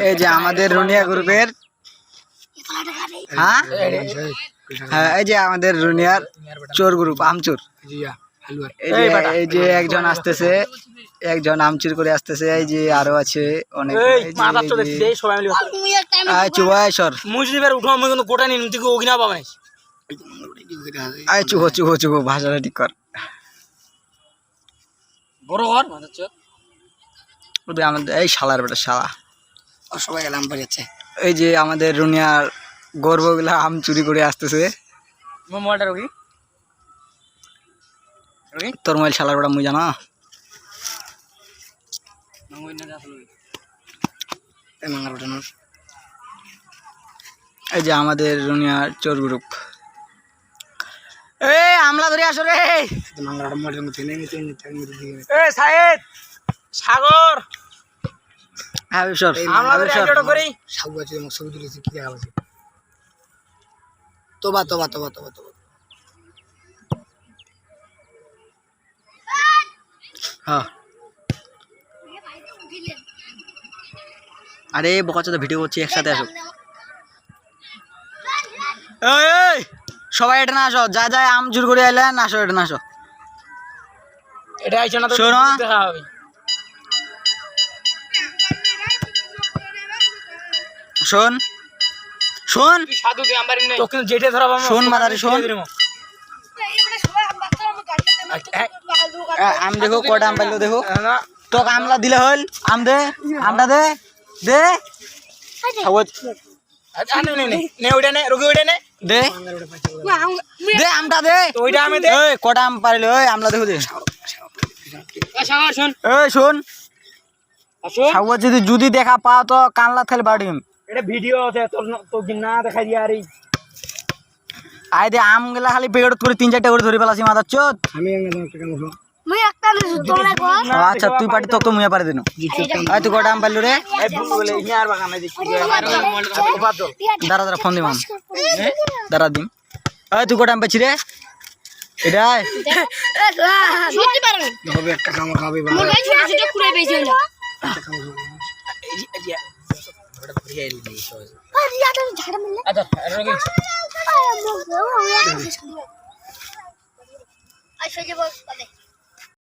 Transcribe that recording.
এই যে আমাদের রুনিয়া গ্রুপের হ্যাঁ হ্যাঁ এই যে আমাদের রুনিয়ার চোর গ্রুপ আমচোর। এই যে একজন আসতেছে, একজন আমচুর করে আসতেছে। এই যে আরো আছে অনেক। চুহো চুহো চুহো ভাষাটা ঠিক কর। আমাদের এই শালার বেটা শালা সবাই আম পাড়াচ্ছে। এই যে আমাদের রুনিয়ার গর্বগুলা আম চুরি করে আসতেছে। তোর মোবাইল শালার বেটা মুই জানা। এই যে আমাদের রুনিয়ার চোর গ্রুপ। এই আমলা ধরে আসো রে সাগর। তোবা তোবা তোবা তোবা তোবা হ্যাঁ। আরে বকাচোদা ভিডিও করছি, একসাথে আসো। এই সবাই এটা না আসো, যা যা আম জোর করে আইলেন আসো, এটা না আসো। এটা আইছো না তো শোনো, শোন শোন শোন মাদারে শোন। আম দেখো কটা আম পাইলো দেখো। তোকে আমলা দিলে হল, আম দে, আমটা দে দে দে আমটা দে। কটা আম পাইলো আমলা দেখো দে। শোন যদি যদি দেখা পাও তো কানলা থাকলে বাড়িম। এটা ভিডিও আছে তোর না দেখাই দিয়া। আরে আই দে আম গুলা খালি পেড়ত করে 3-4টা করে ধরে ফেলাছি মাদার চোদ। আমি আচ্ছা তুই পাটি তো মুয়া পারে দিন। তুই কটা আম পাইলো রে? দাঁড়া দাঁড়া ফোন দিম, দাঁড়া দিম। তুই কটা আম পাইছি রে? এটা একটা কামড় খাবি আচ্ছা